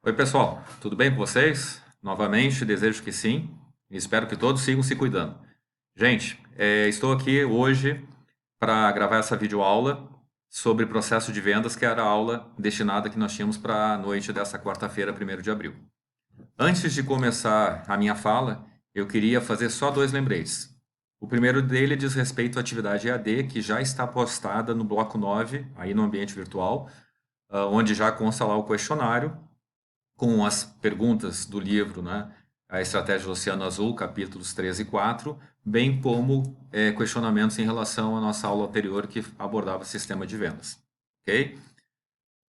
Oi, pessoal, tudo bem com vocês? Novamente, desejo que sim, e espero que todos sigam se cuidando. Gente, estou aqui hoje para gravar essa videoaula sobre processo de vendas, que era a aula destinada que nós tínhamos para a noite dessa quarta-feira, 1º de abril. Antes de começar a minha fala, eu queria fazer só dois lembretes. O primeiro dele diz respeito à atividade EAD, que já está postada no bloco 9, aí no ambiente virtual, onde já consta lá o questionário, com as perguntas do livro, né? A Estratégia do Oceano Azul, capítulos 3 e 4, bem como questionamentos em relação à nossa aula anterior que abordava sistema de vendas. Ok?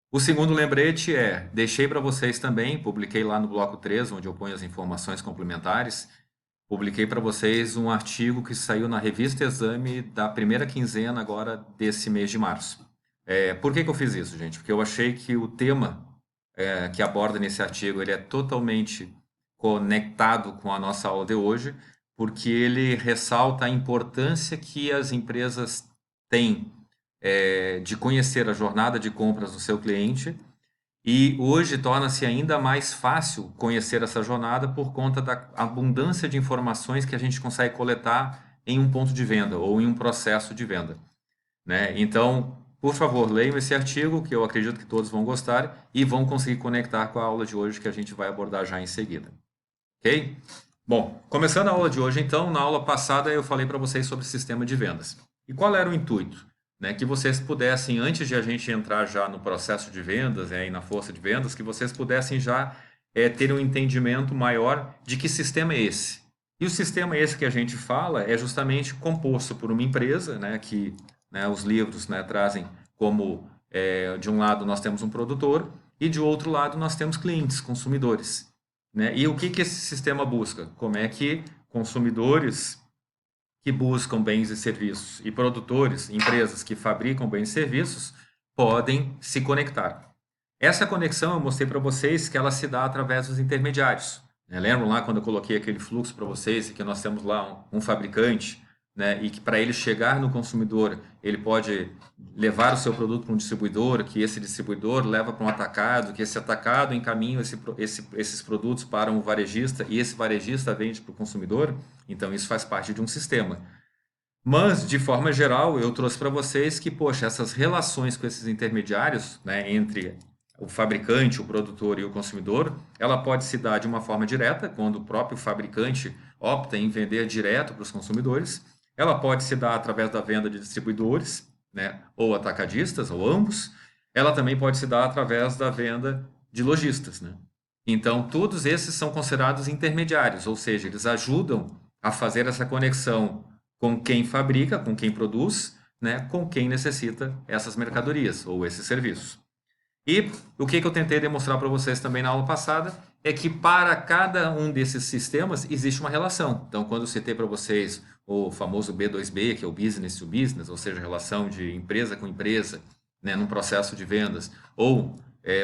O segundo lembrete deixei para vocês também, publiquei lá no bloco 3, onde eu ponho as informações complementares, publiquei para vocês um artigo que saiu na revista Exame da primeira quinzena agora desse mês de março. Por que eu fiz isso, gente? Porque eu achei que o tema que aborda nesse artigo, ele é totalmente conectado com a nossa aula de hoje, porque ele ressalta a importância que as empresas têm de conhecer a jornada de compras do seu cliente, e hoje torna-se ainda mais fácil conhecer essa jornada por conta da abundância de informações que a gente consegue coletar em um ponto de venda ou em um processo de venda, né? Então, por favor, leiam esse artigo, que eu acredito que todos vão gostar e vão conseguir conectar com a aula de hoje que a gente vai abordar já em seguida. Ok? Bom, começando a aula de hoje, então, na aula passada eu falei para vocês sobre sistema de vendas. E qual era o intuito? Né, que vocês pudessem, antes de a gente entrar já no processo de vendas, e na força de vendas, que vocês pudessem já ter um entendimento maior de que sistema é esse. E o sistema esse que a gente fala é justamente composto por uma empresa, né, que os livros, né, trazem como, de um lado nós temos um produtor e de outro lado nós temos clientes, consumidores. Né? E o que esse sistema busca? Como é que consumidores que buscam bens e serviços e produtores, empresas que fabricam bens e serviços, podem se conectar. Essa conexão eu mostrei para vocês que ela se dá através dos intermediários. Né? Lembram lá quando eu coloquei aquele fluxo para vocês e que nós temos lá um fabricante, né? E que para ele chegar no consumidor, ele pode levar o seu produto para um distribuidor, que esse distribuidor leva para um atacado, que esse atacado encaminha esses produtos para um varejista e esse varejista vende para o consumidor. Então, isso faz parte de um sistema. Mas, de forma geral, eu trouxe para vocês que, poxa, essas relações com esses intermediários, né, entre o fabricante, o produtor e o consumidor, ela pode se dar de uma forma direta, quando o próprio fabricante opta em vender direto para os consumidores. Ela pode se dar através da venda de distribuidores, né, ou atacadistas, ou ambos. Ela também pode se dar através da venda de lojistas, né? Então, todos esses são considerados intermediários, ou seja, eles ajudam a fazer essa conexão com quem fabrica, com quem produz, né, com quem necessita essas mercadorias ou esses serviços. E o que eu tentei demonstrar para vocês também na aula passada é que para cada um desses sistemas existe uma relação. Então, quando eu citei para vocês o famoso B2B, que é o business to business, ou seja, a relação de empresa com empresa, né, num processo de vendas, ou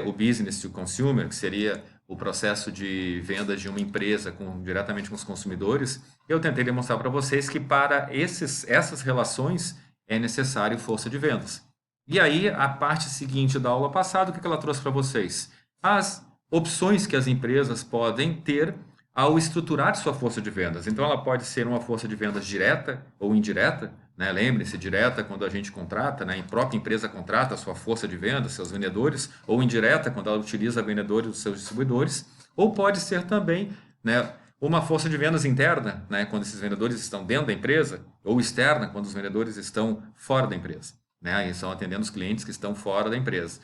o business to consumer, que seria o processo de vendas de uma empresa diretamente com os consumidores, eu tentei demonstrar para vocês que para essas relações é necessário força de vendas. E aí, a parte seguinte da aula passada, o que ela trouxe para vocês? As opções que as empresas podem ter ao estruturar sua força de vendas. Então, ela pode ser uma força de vendas direta ou indireta, né? Lembre-se, direta quando a gente contrata, né? A própria empresa contrata a sua força de vendas, seus vendedores, ou indireta quando ela utiliza vendedores dos seus distribuidores, ou pode ser também, né, uma força de vendas interna, né, quando esses vendedores estão dentro da empresa, ou externa, quando os vendedores estão fora da empresa, né, e estão atendendo os clientes que estão fora da empresa.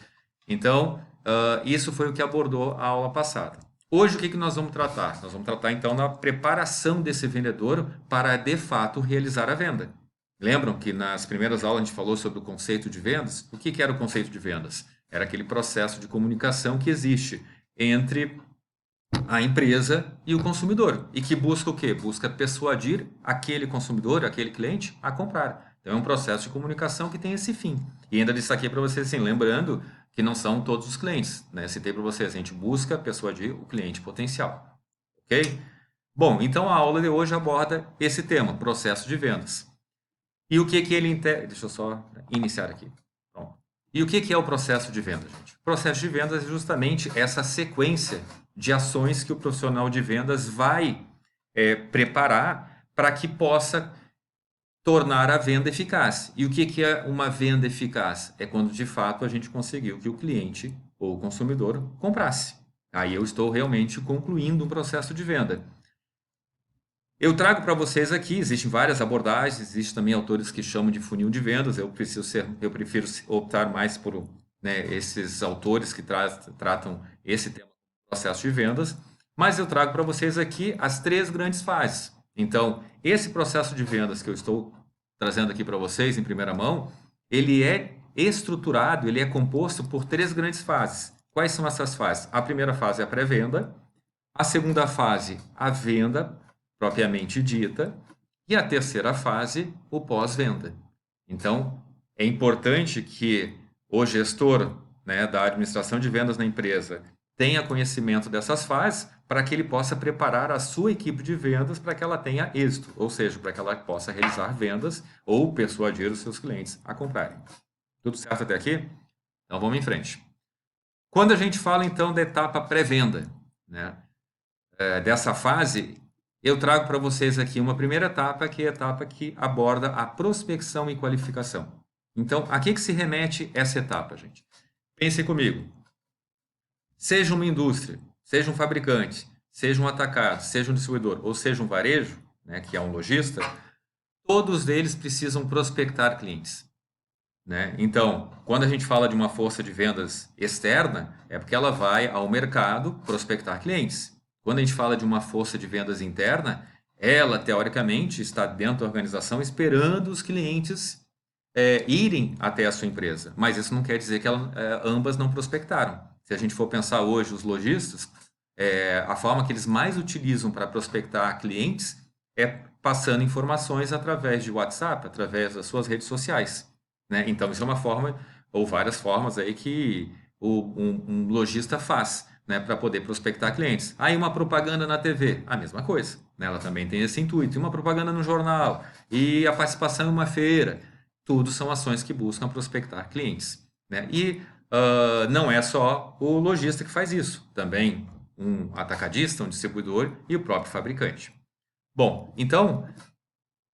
Então, isso foi o que abordou a aula passada. Hoje, o que nós vamos tratar? Nós vamos tratar, então, na preparação desse vendedor para, de fato, realizar a venda. Lembram que nas primeiras aulas a gente falou sobre o conceito de vendas? O que era o conceito de vendas? Era aquele processo de comunicação que existe entre a empresa e o consumidor. E que busca o quê? Busca persuadir aquele consumidor, aquele cliente, a comprar. Então é um processo de comunicação que tem esse fim. E ainda destaquei para vocês, assim, lembrando que não são todos os clientes, né? Citei para vocês, a gente busca persuadir o cliente potencial. Ok? Bom, então a aula de hoje aborda esse tema, processo de vendas. E o que ele... Deixa eu só iniciar aqui. Pronto. E o que é o processo de venda, gente? O processo de vendas é justamente essa sequência de ações que o profissional de vendas vai preparar para que possa tornar a venda eficaz. E o que é uma venda eficaz? É quando de fato a gente conseguiu que o cliente ou o consumidor comprasse. Aí eu estou realmente concluindo um processo de venda. Eu trago para vocês aqui, existem várias abordagens, existem também autores que chamam de funil de vendas, eu prefiro optar mais por, né, esses autores que tratam esse tema do processo de vendas, mas eu trago para vocês aqui as 3 grandes fases. Então, esse processo de vendas que eu estou trazendo aqui para vocês em primeira mão, ele é estruturado, ele é composto por 3 grandes fases. Quais são essas fases? A primeira fase é a pré-venda, a segunda fase, a venda propriamente dita, e a terceira fase, o pós-venda. Então, é importante que o gestor, né, da administração de vendas na empresa tenha conhecimento dessas fases para que ele possa preparar a sua equipe de vendas para que ela tenha êxito, ou seja, para que ela possa realizar vendas ou persuadir os seus clientes a comprarem. Tudo certo até aqui? Então vamos em frente. Quando a gente fala então da etapa pré-venda, né, dessa fase, eu trago para vocês aqui uma primeira etapa, que é a etapa que aborda a prospecção e qualificação. Então, a que se remete essa etapa, gente? Pensem comigo. Seja uma indústria, seja um fabricante, seja um atacado, seja um distribuidor, ou seja um varejo, né, que é um lojista, todos eles precisam prospectar clientes, né? Então, quando a gente fala de uma força de vendas externa, é porque ela vai ao mercado prospectar clientes. Quando a gente fala de uma força de vendas interna, ela, teoricamente, está dentro da organização esperando os clientes irem até a sua empresa. Mas isso não quer dizer que ambas não prospectaram. Se a gente for pensar hoje, os lojistas, a forma que eles mais utilizam para prospectar clientes é passando informações através de WhatsApp, através das suas redes sociais, né? Então, isso é uma forma, ou várias formas aí que um lojista faz, né, para poder prospectar clientes. Aí uma propaganda na TV, a mesma coisa, né? Ela também tem esse intuito. E uma propaganda no jornal, e a participação em uma feira, tudo são ações que buscam prospectar clientes, né? E não é só o lojista que faz isso, também um atacadista, um distribuidor e o próprio fabricante. Bom, então,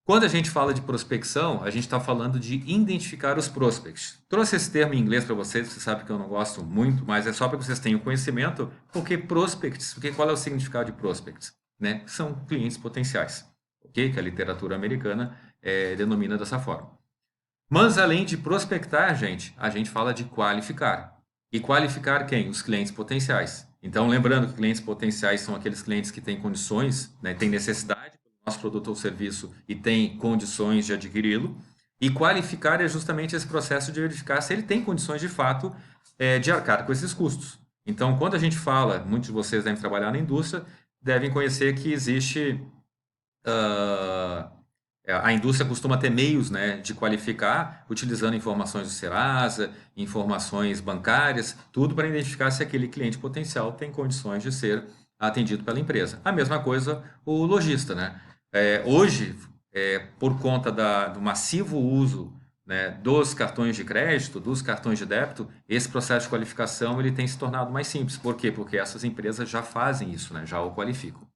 quando a gente fala de prospecção, a gente está falando de identificar os prospects. Trouxe esse termo em inglês para vocês, você sabe que eu não gosto muito, mas é só para que vocês tenham conhecimento, porque prospects, porque qual é o significado de prospects? Né? São clientes potenciais, ok? Que a literatura americana denomina dessa forma. Mas além de prospectar, gente, a gente fala de qualificar. E qualificar quem? Os clientes potenciais. Então, lembrando que clientes potenciais são aqueles clientes que têm condições, né, têm necessidade do nosso produto ou serviço e têm condições de adquiri-lo. E qualificar é justamente esse processo de verificar se ele tem condições de fato de arcar com esses custos. Então, quando a gente fala, muitos de vocês devem trabalhar na indústria, devem conhecer que existe a indústria costuma ter meios, né, de qualificar, utilizando informações do Serasa, informações bancárias, tudo para identificar se aquele cliente potencial tem condições de ser atendido pela empresa. A mesma coisa o lojista, né? Hoje, por conta do massivo uso, né, dos cartões de crédito, dos cartões de débito, esse processo de qualificação ele tem se tornado mais simples. Por quê? Porque essas empresas já fazem isso, né, já o qualificam.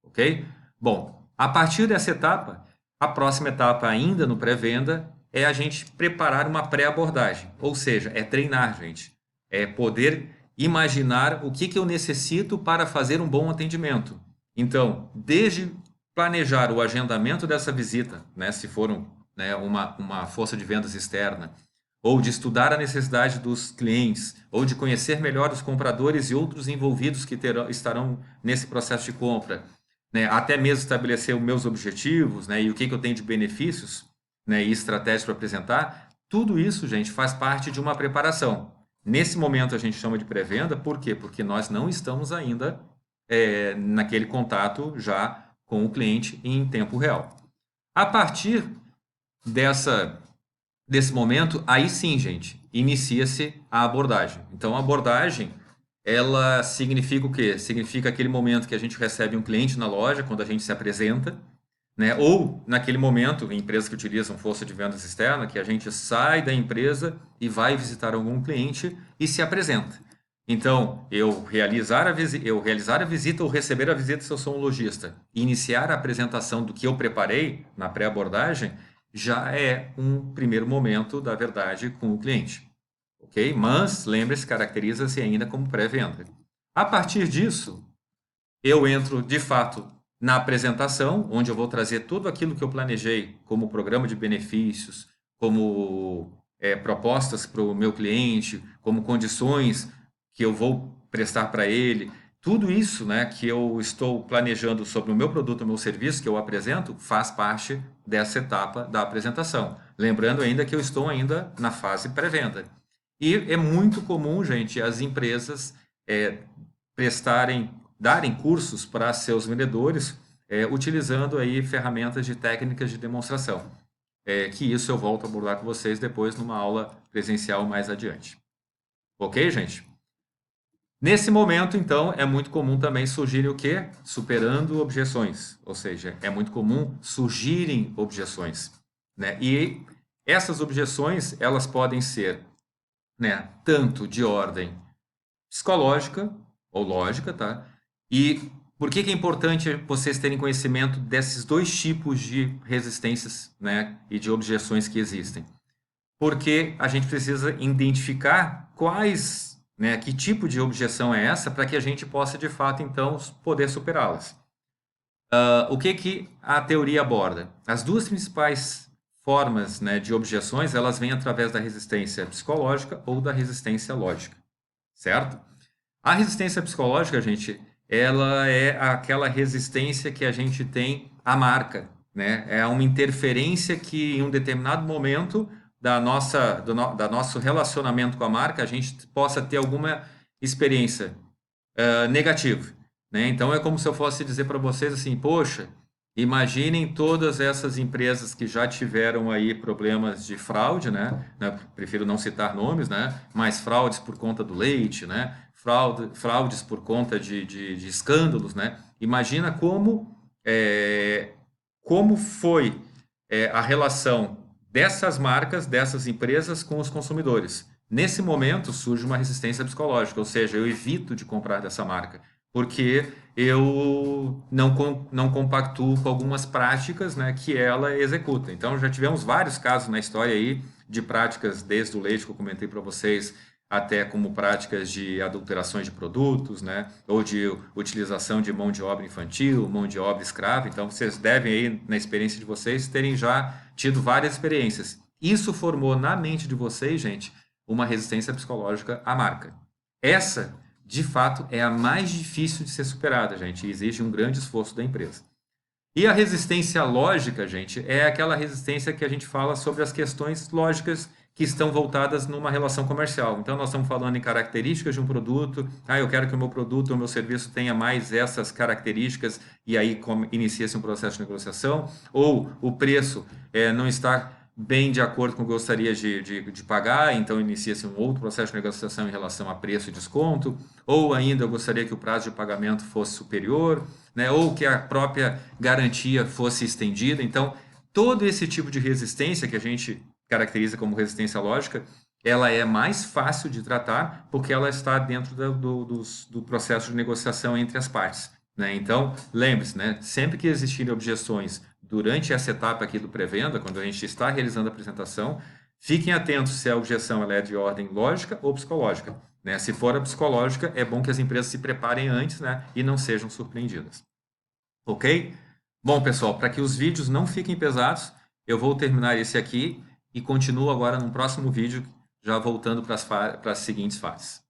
Ok? Bom, a partir dessa etapa, a próxima etapa, ainda no pré-venda, é a gente preparar uma pré-abordagem. Ou seja, é treinar, gente. É poder imaginar o que eu necessito para fazer um bom atendimento. Então, desde planejar o agendamento dessa visita, né, se for né, uma força de vendas externa, ou de estudar a necessidade dos clientes, ou de conhecer melhor os compradores e outros envolvidos que estarão nesse processo de compra, né, até mesmo estabelecer os meus objetivos, né, e o que eu tenho de benefícios, né, e estratégias para apresentar, tudo isso, gente, faz parte de uma preparação. Nesse momento a gente chama de pré-venda, por quê? Porque nós não estamos ainda naquele contato já com o cliente em tempo real. A partir desse momento, aí sim, gente, inicia-se a abordagem. Então, a abordagem ela significa o quê? Significa aquele momento que a gente recebe um cliente na loja, quando a gente se apresenta, né? Ou, naquele momento, em empresas que utilizam força de vendas externa, que a gente sai da empresa e vai visitar algum cliente e se apresenta. Então, eu realizar a visita ou receber a visita se eu sou um lojista, e iniciar a apresentação do que eu preparei na pré-abordagem, já é um primeiro momento da verdade com o cliente. Ok? Mas, lembre-se, caracteriza-se ainda como pré-venda. A partir disso, eu entro de fato na apresentação, onde eu vou trazer tudo aquilo que eu planejei como programa de benefícios, como propostas para o meu cliente, como condições que eu vou prestar para ele. Tudo isso, né, que eu estou planejando sobre o meu produto, o meu serviço que eu apresento, faz parte dessa etapa da apresentação. Lembrando ainda que eu estou ainda na fase pré-venda. E é muito comum, gente, as empresas darem cursos para seus vendedores, utilizando aí ferramentas de técnicas de demonstração. Que isso eu volto a abordar com vocês depois numa aula presencial mais adiante. Ok, gente? Nesse momento, então, é muito comum também surgirem o quê? Superando objeções. Ou seja, é muito comum surgirem objeções, né? E essas objeções, elas podem ser, né, tanto de ordem psicológica ou lógica, tá? E por que que é importante vocês terem conhecimento desses dois tipos de resistências, né, e de objeções que existem? Porque a gente precisa identificar quais, né, que tipo de objeção é essa para que a gente possa, de fato, então, poder superá-las. O que que a teoria aborda? As duas principais formas, né, de objeções, elas vêm através da resistência psicológica ou da resistência lógica, certo? A resistência psicológica, gente, ela é aquela resistência que a gente tem à marca, né? É uma interferência que em um determinado momento da nosso relacionamento com a marca, a gente possa ter alguma experiência negativa, né? Então é como se eu fosse dizer para vocês assim, poxa, imaginem todas essas empresas que já tiveram aí problemas de fraude, né? Prefiro não citar nomes, né? Mas fraudes por conta do leite, né? Fraudes por conta de escândalos, né? Imagina como foi a relação dessas marcas, dessas empresas com os consumidores. Nesse momento surge uma resistência psicológica, ou seja, eu evito de comprar dessa marca, porque eu não compactuo com algumas práticas, né, que ela executa. Então já tivemos vários casos na história aí de práticas, desde o leite que eu comentei para vocês, até como práticas de adulterações de produtos, né, ou de utilização de mão de obra infantil, mão de obra escrava. Então vocês devem aí, na experiência de vocês, terem já tido várias experiências. Isso formou na mente de vocês, gente, uma resistência psicológica à marca. Essa, de fato, é a mais difícil de ser superada, gente, e exige um grande esforço da empresa. E a resistência lógica, gente, é aquela resistência que a gente fala sobre as questões lógicas que estão voltadas numa relação comercial. Então, nós estamos falando em características de um produto. Ah, eu quero que o meu produto ou o meu serviço tenha mais essas características, e aí inicia-se um processo de negociação. Ou o preço não está bem de acordo com o que eu gostaria de pagar, então inicia-se um outro processo de negociação em relação a preço e desconto. Ou ainda eu gostaria que o prazo de pagamento fosse superior, né? Ou que a própria garantia fosse estendida. Então, todo esse tipo de resistência que a gente caracteriza como resistência lógica, ela é mais fácil de tratar porque ela está dentro do processo de negociação entre as partes, né? Então, lembre-se, né? Sempre que existirem objeções durante essa etapa aqui do pré-venda, quando a gente está realizando a apresentação, fiquem atentos se a objeção ela é de ordem lógica ou psicológica, né? Se for a psicológica, é bom que as empresas se preparem antes, né, e não sejam surpreendidas. Ok? Bom, pessoal, para que os vídeos não fiquem pesados, eu vou terminar esse aqui e continuo agora no próximo vídeo, já voltando para as seguintes fases.